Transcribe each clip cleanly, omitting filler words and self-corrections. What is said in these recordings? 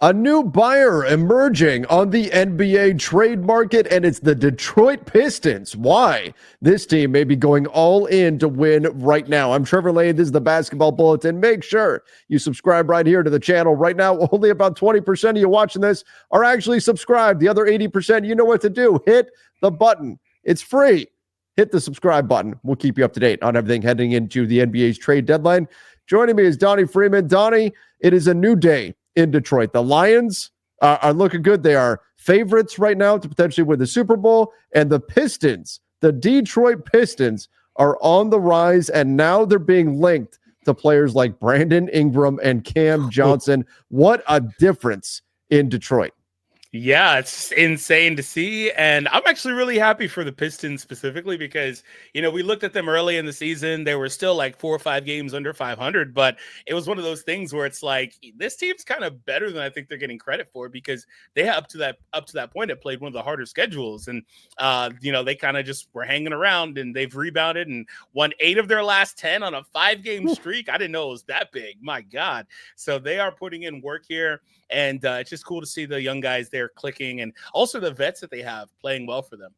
A new buyer emerging on the NBA trade market, and it's the Detroit Pistons. Why? This team may be going all in to win right now. I'm Trevor Lane. This is the Basketball Bulletin. Make sure you subscribe right here to the channel. Right now, only about 20% of you watching this are actually subscribed. The other 80%, you know what to do. Hit the button. It's free. Hit the subscribe button. We'll keep you up to date on everything heading into the NBA's trade deadline. Joining me is Donnie Freeman. Donnie, it is a new day in Detroit. The Lions are looking good. They are favorites right now to potentially win the Super Bowl. And the Pistons, the Detroit Pistons, are on the rise. And now they're being linked to players like Brandon Ingram and Cam Johnson. What a difference in Detroit. Yeah, it's insane to see. And I'm actually really happy for the Pistons specifically because, we looked at them early in the season. They were still like 4 or 5 games under 500, but it was one of those things where it's like, this team's kind of better than I think they're getting credit for because they up to that point have played one of the harder schedules. And, they kind of just were hanging around and they've rebounded and won 8 of their last 10 on a 5-game streak. I didn't know it was that big. My God. So they are putting in work here. And it's just cool to see the young guys there clicking and also the vets that they have playing well for them.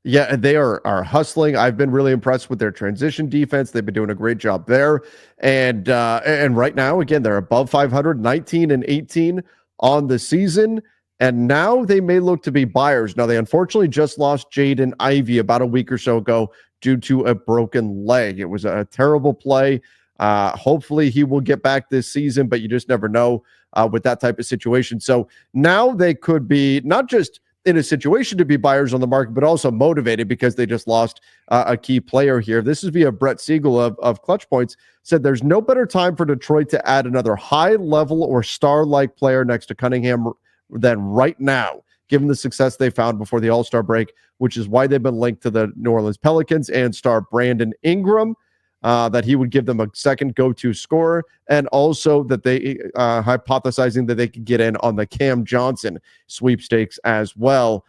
Yeah, and they are hustling. I've been really impressed with their transition defense. They've been doing a great job there. And right now, again, they're above 500, 19 and 18 on the season. And now they may look to be buyers. Now, they unfortunately just lost Jaden Ivey about a week or so ago due to a broken leg. It was a terrible play. Hopefully he will get back this season, but you just never know with that type of situation. So now they could be not just in a situation to be buyers on the market, but also motivated because they just lost a key player here. This is via Brett Siegel of Clutch Points, said there's no better time for Detroit to add another high-level or star-like player next to Cunningham than right now, given the success they found before the All-Star break, which is why they've been linked to the New Orleans Pelicans and star Brandon Ingram. That he would give them a second go-to scorer, and also that they hypothesizing that they could get in on the Cam Johnson sweepstakes as well.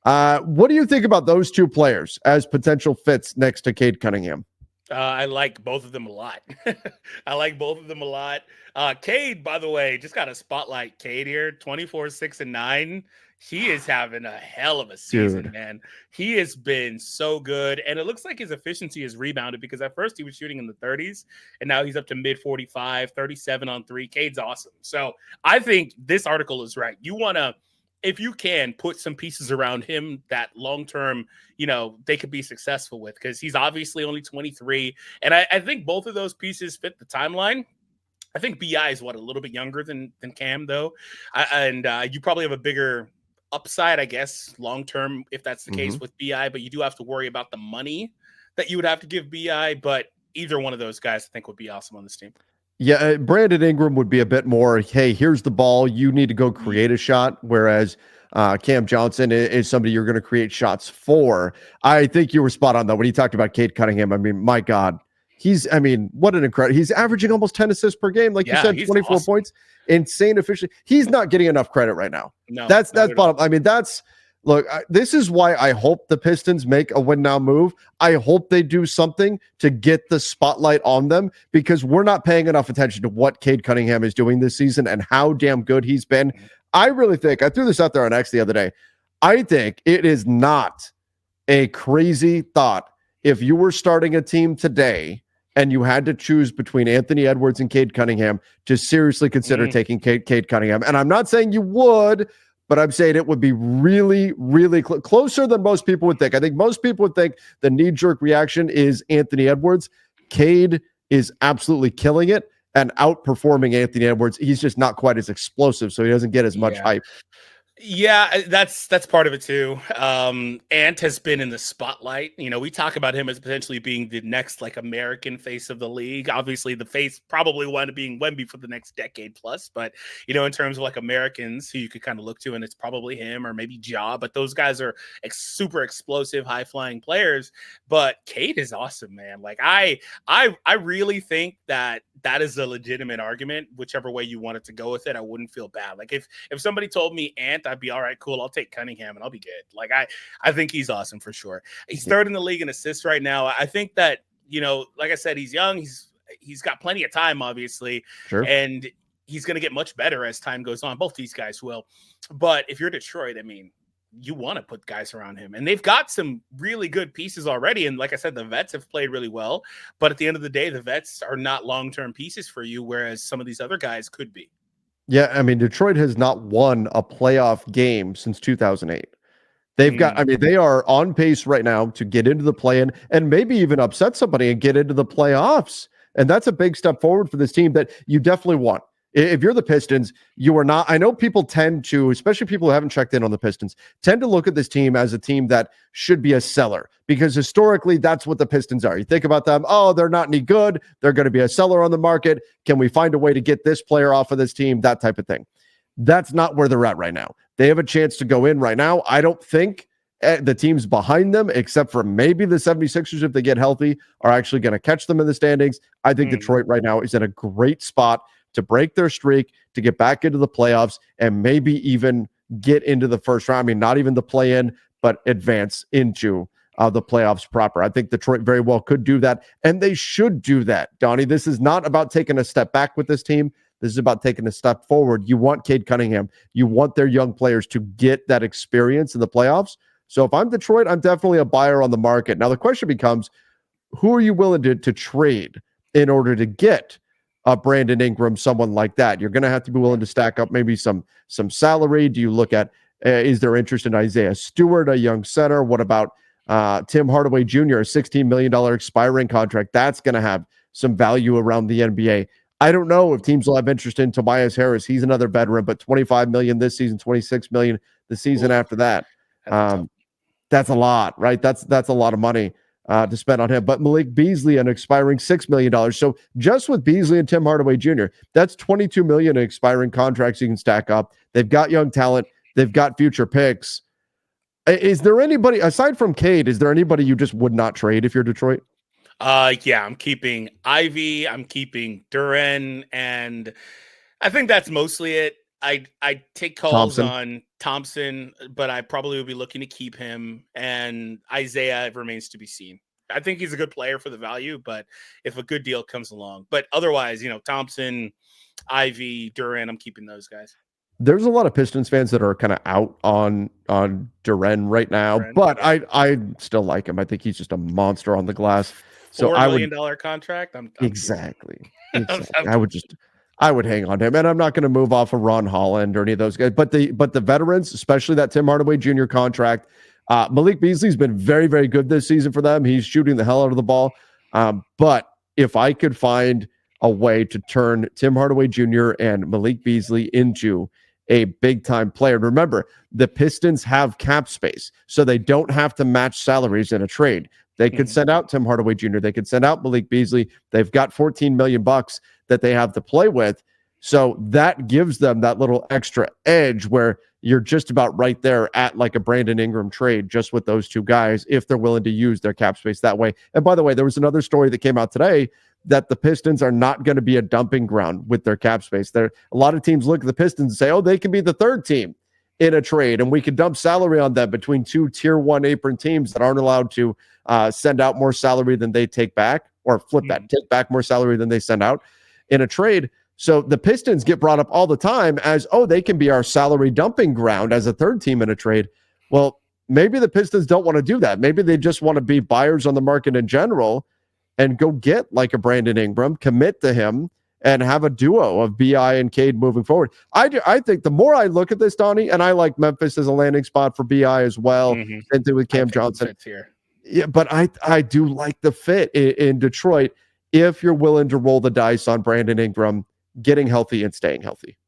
What do you think about those two players as potential fits next to Cade Cunningham? I like both of them a lot. Cade, by the way, just got a spotlight. Cade here, 24, 6, and 9. He is having a hell of a season, dude. Man. He has been so good. And it looks like his efficiency has rebounded because at first he was shooting in the 30s and now he's up to mid 45, 37 on 3. Cade's awesome. So I think this article is right. You want to, if you can, put some pieces around him that long-term, they could be successful with because he's obviously only 23. And I think both of those pieces fit the timeline. I think BI is a little bit younger than Cam though. You probably have a bigger upside, I guess, long-term, if that's the case with BI, but you do have to worry about the money that you would have to give BI, but either one of those guys I think would be awesome on this team. Yeah, Brandon Ingram would be a bit more, hey, here's the ball, you need to go create a shot, whereas Cam Johnson is somebody you're going to create shots for. I think you were spot on, though, when you talked about Cade Cunningham. I mean, my God, what an incredible, he's averaging almost 10 assists per game, like you said, 24 awesome. Points, insane efficiency. He's not getting enough credit right now. No, that's bottom. I mean, this is why I hope the Pistons make a win now move. I hope they do something to get the spotlight on them because we're not paying enough attention to what Cade Cunningham is doing this season and how damn good he's been. I really think, I threw this out there on X the other day, I think it is not a crazy thought if you were starting a team today and you had to choose between Anthony Edwards and Cade Cunningham to seriously consider taking Cade Cunningham. And I'm not saying you would, but I'm saying it would be really, really closer than most people would think. I think most people would think the knee-jerk reaction is Anthony Edwards. Cade is absolutely killing it and outperforming Anthony Edwards. He's just not quite as explosive, so he doesn't get as much hype. Yeah, that's part of it too. Ant has been in the spotlight. We talk about him as potentially being the next American face of the league. Obviously, the face probably wound up being Wemby for the next decade plus. But in terms of Americans who you could kind of look to, and it's probably him or maybe Ja. But those guys are super explosive, high flying players. But Cade is awesome, man. I really think that is a legitimate argument. Whichever way you wanted to go with it, I wouldn't feel bad. If somebody told me Ant, I'd be all right, cool. I'll take Cunningham and I'll be good. I think he's awesome for sure. He's third in the league in assists right now. I think that, like I said, he's young. He's got plenty of time, obviously. Sure. And he's going to get much better as time goes on. Both these guys will. But if you're Detroit, I mean, you want to put guys around him. And they've got some really good pieces already. And like I said, the vets have played really well. But at the end of the day, the vets are not long-term pieces for you, whereas some of these other guys could be. Yeah, I mean, Detroit has not won a playoff game since 2008. They've got, I mean, they are on pace right now to get into the play-in and maybe even upset somebody and get into the playoffs. And that's a big step forward for this team that you definitely want. If you're the Pistons, you are not. I know people tend to, especially people who haven't checked in on the Pistons, tend to look at this team as a team that should be a seller because historically that's what the Pistons are. You think about them, oh, they're not any good. They're going to be a seller on the market. Can we find a way to get this player off of this team? That type of thing. That's not where they're at right now. They have a chance to go in right now. I don't think the teams behind them, except for maybe the 76ers, if they get healthy, are actually going to catch them in the standings. I think Detroit right now is in a great spot to break their streak, to get back into the playoffs, and maybe even get into the first round. I mean, not even the play-in, but advance into the playoffs proper. I think Detroit very well could do that, and they should do that, Donnie. This is not about taking a step back with this team. This is about taking a step forward. You want Cade Cunningham. You want their young players to get that experience in the playoffs. So if I'm Detroit, I'm definitely a buyer on the market. Now, the question becomes, who are you willing to trade in order to get Brandon Ingram, someone like that? You're going to have to be willing to stack up maybe some salary. Do you look at, is there interest in Isaiah Stewart, a young center? What about Tim Hardaway Jr., a $16 million expiring contract? That's going to have some value around the NBA. I don't know if teams will have interest in Tobias Harris. He's another veteran, but $25 million this season, $26 million the season after that. That's a lot, right? That's a lot of money to spend on him. But Malik Beasley, an expiring $6 million. So just with Beasley and Tim Hardaway Jr., that's $22 million in expiring contracts you can stack up. They've got young talent. They've got future picks. Is there anybody, aside from Cade, is there anybody you just would not trade if you're Detroit? Yeah, I'm keeping Ivy, I'm keeping Duren, and I think that's mostly it. I take calls on Thompson, but I probably would be looking to keep him. And Isaiah remains to be seen. I think he's a good player for the value, but if a good deal comes along. But otherwise, Thompson, Ivy, Duren, I'm keeping those guys. There's a lot of Pistons fans that are kind of out on Duren right now, but I still like him. I think he's just a monster on the glass. So $4 million contract. I'm exactly. I would hang on to him, and I'm not going to move off of Ron Holland or any of those guys. But the veterans, especially that Tim Hardaway Jr. contract, Malik Beasley's been very, very good this season for them. He's shooting the hell out of the ball. But if I could find a way to turn Tim Hardaway Jr. and Malik Beasley into a big-time player. Remember, the Pistons have cap space, so they don't have to match salaries in a trade. They could send out Tim Hardaway Jr. They could send out Malik Beasley. They've got $14 million that they have to play with. So that gives them that little extra edge where you're just about right there at like a Brandon Ingram trade just with those two guys if they're willing to use their cap space that way. And by the way, there was another story that came out today that the Pistons are not going to be a dumping ground with their cap space. A lot of teams look at the Pistons and say, oh, they can be the third team in a trade, and we can dump salary on them between two tier one apron teams that aren't allowed to send out more salary than they take back, or flip that, take back more salary than they send out in a trade. So the Pistons get brought up all the time as, oh, they can be our salary dumping ground as a third team in a trade. Well, maybe the Pistons don't want to do that. Maybe they just want to be buyers on the market in general and go get like a Brandon Ingram, commit to him, and have a duo of BI and Cade moving forward. I think the more I look at this, Donnie, and I like Memphis as a landing spot for BI as well, same thing with Cam Johnson. Here. Yeah, but I do like the fit in Detroit if you're willing to roll the dice on Brandon Ingram getting healthy and staying healthy.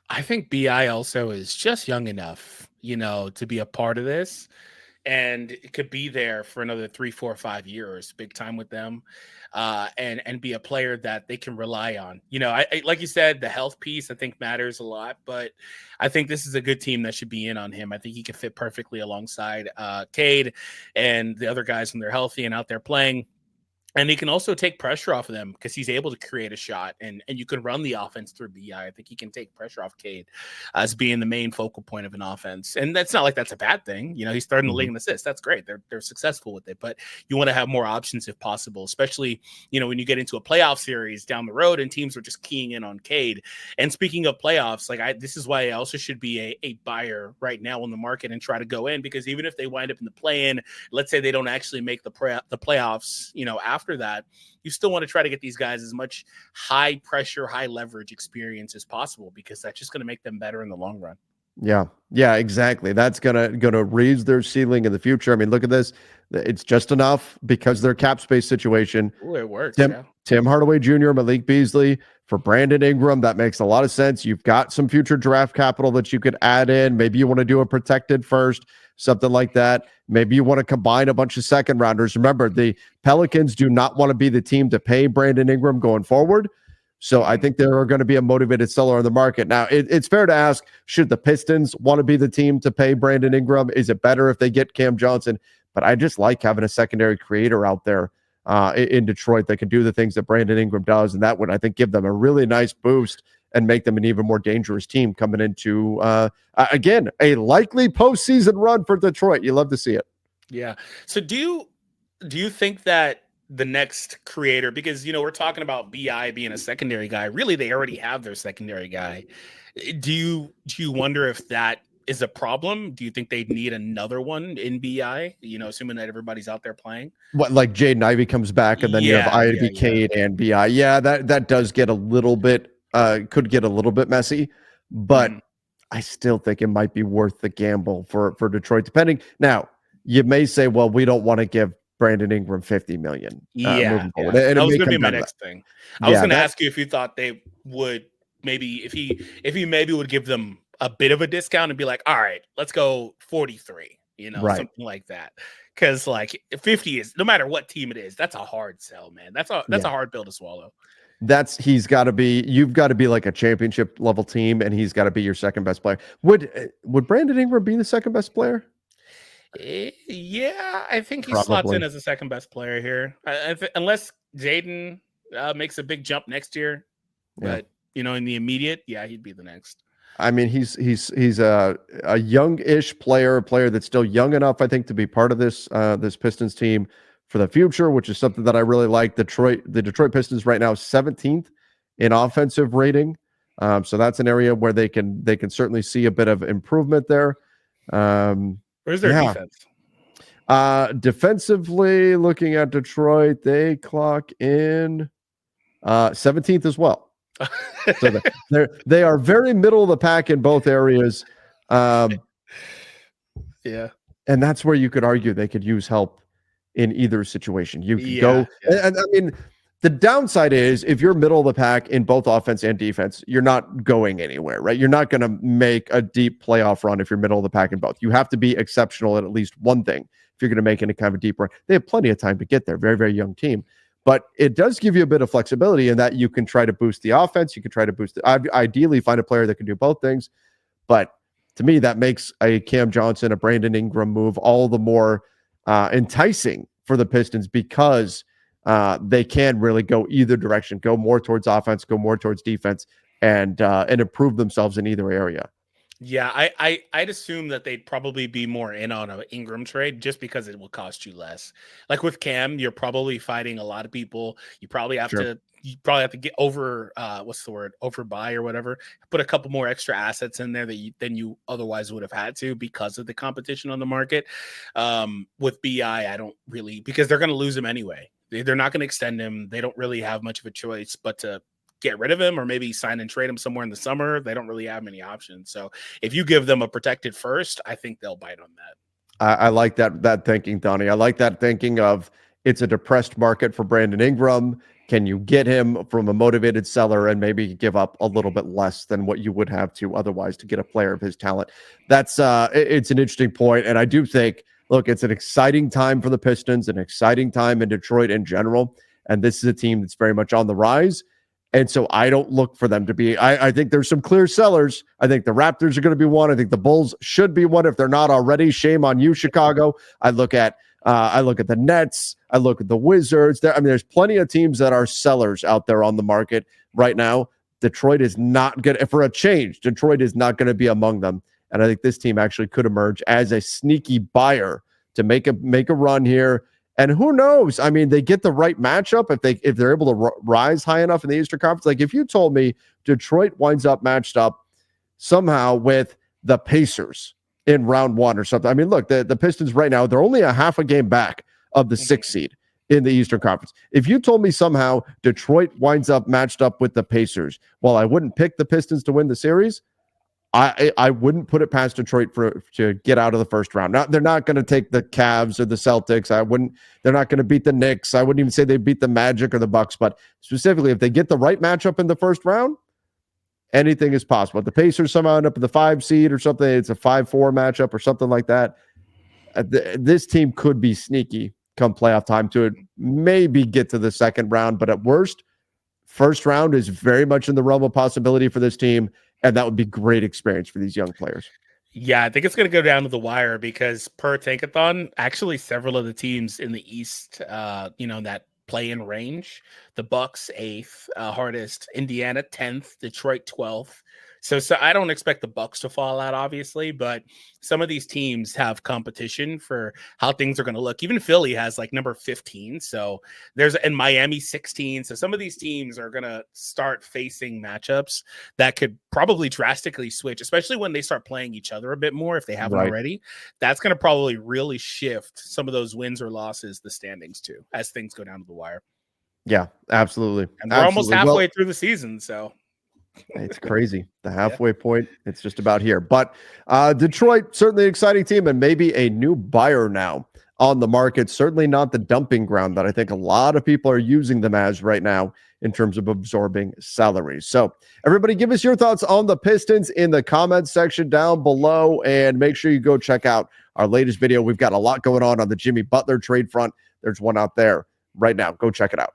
I think BI also is just young enough, to be a part of this. And it could be there for another 3, 4, 5 years, big time with them, and be a player that they can rely on. I like you said, the health piece I think matters a lot, but I think this is a good team that should be in on him. I think he could fit perfectly alongside Cade and the other guys when they're healthy and out there playing. And he can also take pressure off of them because he's able to create a shot, and you can run the offense through BI. I think he can take pressure off Cade as being the main focal point of an offense. And that's not like that's a bad thing. He's third in the league in assists. That's great. They're successful with it, but you want to have more options if possible, especially, when you get into a playoff series down the road and teams are just keying in on Cade. And speaking of playoffs, this is why I also should be a buyer right now on the market and try to go in, because even if they wind up in the play-in, let's say they don't actually make the playoffs, after that, you still want to try to get these guys as much high pressure, high leverage experience as possible, because that's just going to make them better in the long run. Yeah, exactly. That's gonna raise their ceiling in the future. I mean, look at this. It's just enough because their cap space situation. Ooh, it works. Tim Hardaway Jr., Malik Beasley, for Brandon Ingram, that makes a lot of sense. You've got some future draft capital that you could add in. Maybe you want to do a protected first, something like that. Maybe you want to combine a bunch of second rounders. Remember, the Pelicans do not want to be the team to pay Brandon Ingram going forward. So I think there are going to be a motivated seller on the market. Now, it's fair to ask, should the Pistons want to be the team to pay Brandon Ingram? Is it better if they get Cam Johnson? But I just like having a secondary creator out there in Detroit that can do the things that Brandon Ingram does. And that would, I think, give them a really nice boost and make them an even more dangerous team coming into, again, a likely postseason run for Detroit. You love to see it. Yeah. So do you think that the next creator, because, we're talking about BI being a secondary guy, really they already have their secondary guy. Do you wonder if that is a problem? Do you think they'd need another one in BI, assuming that everybody's out there playing? What, like Jaden Ivey comes back and then you have Ivy, Cade, and BI. Yeah, that does get a little bit, could get a little bit messy, but I still think it might be worth the gamble for Detroit, depending. Now, you may say, well, we don't want to give Brandon Ingram $50 million. Moving forward. And that was going to be my next thing. I was going to ask you if you thought they would maybe, if he maybe would give them a bit of a discount and be like, all right, let's go 43, something like that. Because 50 is, no matter what team it is, that's a hard sell, man. That's a hard pill to swallow. You've got to be like a championship level team, and he's got to be your second best player. Would Brandon Ingram be the second best player? Yeah, I think he slots in as the second best player here, unless Jaden makes a big jump next year. But in the immediate, he'd be the next. I mean, he's a young-ish player, a player that's still young enough, I think, to be part of this Pistons team for the future, which is something that I really like. The Detroit Pistons right now 17th in offensive rating, so that's an area where they can certainly see a bit of improvement there. Where's their defense? Defensively, looking at Detroit, they clock in 17th as well. So they are very middle of the pack in both areas. And that's where you could argue they could use help in either situation. You could go, and I mean, the downside is if you're middle of the pack in both offense and defense, you're not going anywhere, right? You're not going to make a deep playoff run if you're middle of the pack in both. You have to be exceptional at least one thing if you're going to make any kind of a deep run. They have plenty of time to get there. Very, very young team. But it does give you a bit of flexibility in that you can try to boost the offense. You can try to boost ideally find a player that can do both things. But to me, that makes a Cam Johnson, a Brandon Ingram move all the more enticing for the Pistons, because they can really go either direction, go more towards offense, go more towards defense, and improve themselves in either area. Yeah, I'd assume that they'd probably be more in on an Ingram trade just because it will cost you less. Like with Cam, you're probably fighting a lot of people. You probably have to get overbuy or whatever. Put a couple more extra assets in there than you otherwise would have had to because of the competition on the market. With BI, I don't really, because they're going to lose him anyway. They're not going to extend him. They don't really have much of a choice but to get rid of him or maybe sign and trade him somewhere in the summer. They don't really have many options. So if you give them a protected first, I think they'll bite on that. I like that thinking, Donnie. I like that thinking of it's a depressed market for Brandon Ingram. Can you get him from a motivated seller and maybe give up a little bit less than what you would have to otherwise to get a player of his talent? That's it's an interesting point. And I do think, look, it's an exciting time for the Pistons, an exciting time in Detroit in general. And this is a team that's very much on the rise. And so I don't look for them to be, I think there's some clear sellers. I think the Raptors are going to be one. I think the Bulls should be one if they're not already. Shame on you, Chicago. I look at I look at the Nets. I look at the Wizards. There's plenty of teams that are sellers out there on the market right now. Detroit is not going to, for a change, Detroit is not going to be among them. And I think this team actually could emerge as a sneaky buyer to make a run here. And who knows? I mean, they get the right matchup if they're able to rise high enough in the Eastern Conference. Like if you told me Detroit winds up matched up somehow with the Pacers in round one or something. I mean, look, the Pistons right now, they're only a half a game back of the 6th seed in the Eastern Conference. If you told me somehow Detroit winds up matched up with the Pacers, well, I wouldn't pick the Pistons to win the series. I wouldn't put it past Detroit to get out of the first round. They're not going to take the Cavs or the Celtics. They're not going to beat the Knicks. I wouldn't even say they beat the Magic or the Bucks, but specifically if they get the right matchup in the first round, anything is possible. If the Pacers somehow end up in the 5 seed or something, it's a 5-4 matchup or something like that. This team could be sneaky come playoff time to maybe get to the second round, but at worst, first round is very much in the realm of possibility for this team. And that would be great experience for these young players. Yeah, I think it's going to go down to the wire because per Tankathon, actually several of the teams in the East, that play in range, the Bucks 8th hardest, Indiana 10th, Detroit 12th. So I don't expect the Bucks to fall out, obviously, but some of these teams have competition for how things are going to look. Even Philly has like number 15. So and Miami 16. So some of these teams are going to start facing matchups that could probably drastically switch, especially when they start playing each other a bit more. If they haven't already, that's going to probably really shift some of those wins or losses, the standings too, as things go down to the wire. Yeah, absolutely. And we're almost halfway through the season. So it's crazy. The halfway point, it's just about here. But Detroit, certainly an exciting team and maybe a new buyer now on the market. Certainly not the dumping ground that I think a lot of people are using them as right now in terms of absorbing salaries. So everybody give us your thoughts on the Pistons in the comments section down below. And make sure you go check out our latest video. We've got a lot going on the Jimmy Butler trade front. There's one out there right now. Go check it out.